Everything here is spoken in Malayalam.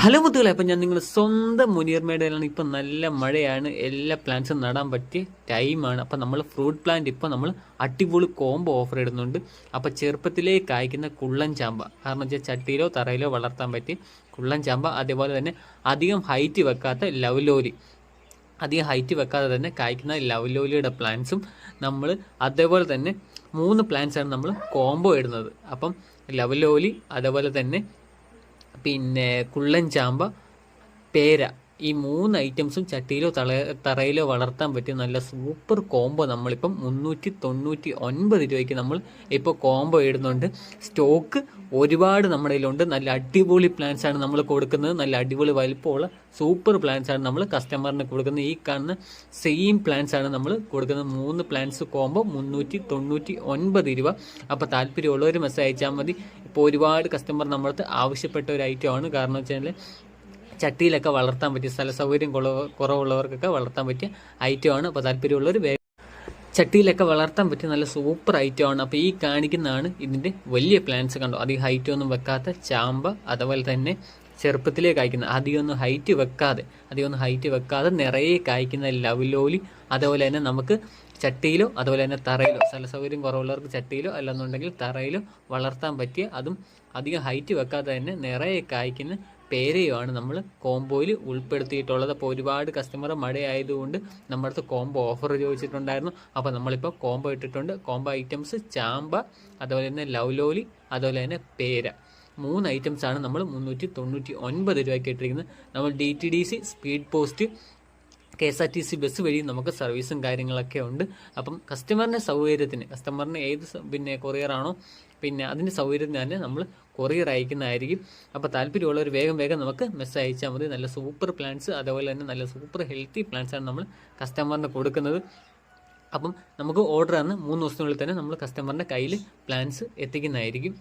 ഹലോ മുത്തുകളെ, അപ്പം ഞാൻ നിങ്ങളുടെ സ്വന്തം മുനീർ മേടയിലാണ്. ഇപ്പം നല്ല മഴയാണ്, എല്ലാ പ്ലാന്റ്സും നടാൻ പറ്റിയ ടൈമാണ്. അപ്പം നമ്മൾ ഫ്രൂട്ട് പ്ലാന്റ് ഇപ്പം നമ്മൾ അടിപൊളി കോംബോ ഓഫർ ഇടുന്നുണ്ട്. അപ്പം ചെറുപ്പത്തിലേ കായ്ക്കുന്ന കുള്ളൻ ചാമ്പ, കാരണം വെച്ചാൽ ചട്ടിയിലോ തറയിലോ വളർത്താൻ പറ്റി കുള്ളൻ ചാമ്പ, അതേപോലെ തന്നെ അധികം ഹൈറ്റ് വെക്കാത്ത ലവ്ലോലി, അധികം ഹൈറ്റ് വെക്കാതെ തന്നെ കായ്ക്കുന്ന ലവ്ലോലിയുടെ പ്ലാന്റ്സും നമ്മൾ, അതേപോലെ തന്നെ 3 പ്ലാന്റ്സാണ് നമ്മൾ കോംബോ ഇടുന്നത്. അപ്പം ലവ്ലോലി, അതേപോലെ തന്നെ പിന്നെ കുള്ളൻ ചാമ്പ, പേര, ഈ 3 ഐറ്റംസും ചട്ടിയിലോ തറയിലോ വളർത്താൻ പറ്റിയ നല്ല സൂപ്പർ കോംബോ നമ്മളിപ്പം 399 രൂപയ്ക്ക് നമ്മൾ ഇപ്പോൾ കോംബോ ഇടുന്നുണ്ട്. സ്റ്റോക്ക് ഒരുപാട് നമ്മുടെ കയ്യിലുണ്ട്. നല്ല അടിപൊളി പ്ലാന്റ്സ് ആണ് നമ്മൾ കൊടുക്കുന്നത്. നല്ല അടിപൊളി വലിപ്പമുള്ള സൂപ്പർ പ്ലാന്റ്സ് ആണ് നമ്മൾ കസ്റ്റമറിന് കൊടുക്കുന്നത്. ഈ കാണുന്ന സെയിം പ്ലാന്റ്സ് ആണ് നമ്മൾ കൊടുക്കുന്നത്. 3 പ്ലാന്റ്സ് കോംബോ 399 രൂപ. അപ്പോൾ താല്പര്യമുള്ളവർ മെസ്സേജ് അയച്ചാൽ മതി. ഇപ്പോൾ ഒരുപാട് കസ്റ്റമർ നമ്മളടുത്ത് ആവശ്യപ്പെട്ട ഒരു ഐറ്റമാണ്. കാരണം വെച്ചാൽ ചട്ടിയിലൊക്കെ വളർത്താൻ പറ്റിയ, സ്ഥല സൗകര്യം കുറവുള്ളവർക്കൊക്കെ വളർത്താൻ പറ്റിയ ഐറ്റമാണ്. അപ്പോൾ താല്പര്യമുള്ളവർ ചട്ടിയിലൊക്കെ വളർത്താൻ പറ്റിയ നല്ല സൂപ്പർ ഐറ്റമാണ്. അപ്പോൾ ഈ കാണിക്കുന്നതാണ് ഇതിൻ്റെ വലിയ പ്ലാന്റ്സ്. കണ്ടോ, അധികം ഹൈറ്റ് ഒന്നും വെക്കാത്ത ചാമ്പ, അതുപോലെ തന്നെ ചെറുപ്പത്തിലേ കായ്ക്കുന്ന, അധികമൊന്നും ഹൈറ്റ് വെക്കാതെ നിറയെ കായ്ക്കുന്ന ലവ്ലോലി, അതുപോലെ തന്നെ നമുക്ക് ചട്ടിയിലോ അതുപോലെ തന്നെ തറയിലോ, സ്ഥല സൗകര്യം കുറവുള്ളവർക്ക് ചട്ടിയിലോ അല്ലെന്നുണ്ടെങ്കിൽ തറയിലോ വളർത്താൻ പറ്റിയ, അതും അധികം ഹൈറ്റ് വെക്കാതെ തന്നെ നിറയെ കായ്ക്കുന്ന പേരയുമാണ് നമ്മൾ കോംബോയിൽ ഉൾപ്പെടുത്തിയിട്ടുള്ളത്. അപ്പോൾ ഒരുപാട് കസ്റ്റമർ മഴയായതുകൊണ്ട് നമ്മുടെ അടുത്ത് കോംബോ ഓഫർ ചോദിച്ചിട്ടുണ്ടായിരുന്നു. അപ്പോൾ നമ്മളിപ്പോൾ കോംബോ ഇട്ടിട്ടുണ്ട്. കോംബോ ഐറ്റംസ് ചാമ്പ, അതുപോലെ തന്നെ ലവ്ലോലി, അതുപോലെ തന്നെ പേര, 3 ഐറ്റംസാണ് നമ്മൾ 399 രൂപയ്ക്ക് ഇട്ടിരിക്കുന്നത്. നമ്മൾ DTDC, speed post, KSRTC bus വഴി നമുക്ക് സർവീസും കാര്യങ്ങളൊക്കെ ഉണ്ട്. അപ്പം കസ്റ്റമറിൻ്റെ സൗകര്യത്തിന്, കസ്റ്റമറിന് ഏത് കൊറിയറാണോ അതിൻ്റെ സൗകര്യത്തിന് തന്നെ നമ്മൾ കൊറിയർ അയക്കുന്നതായിരിക്കും. അപ്പോൾ താല്പര്യമുള്ളവർ വേഗം നമുക്ക് മെസ്സേജ് അയച്ചാൽ മതി. നല്ല സൂപ്പർ പ്ലാന്റ്സ്, അതുപോലെ തന്നെ നല്ല സൂപ്പർ ഹെൽത്തി പ്ലാന്റ്സാണ് നമ്മൾ കസ്റ്റമറിന് കൊടുക്കുന്നത്. അപ്പം നമുക്ക് ഓർഡർ തന്ന് 3 ദിവസത്തിനുള്ളിൽ തന്നെ നമ്മൾ കസ്റ്റമറിൻ്റെ കയ്യിൽ പ്ലാന്റ്സ് എത്തിക്കുന്നതായിരിക്കും.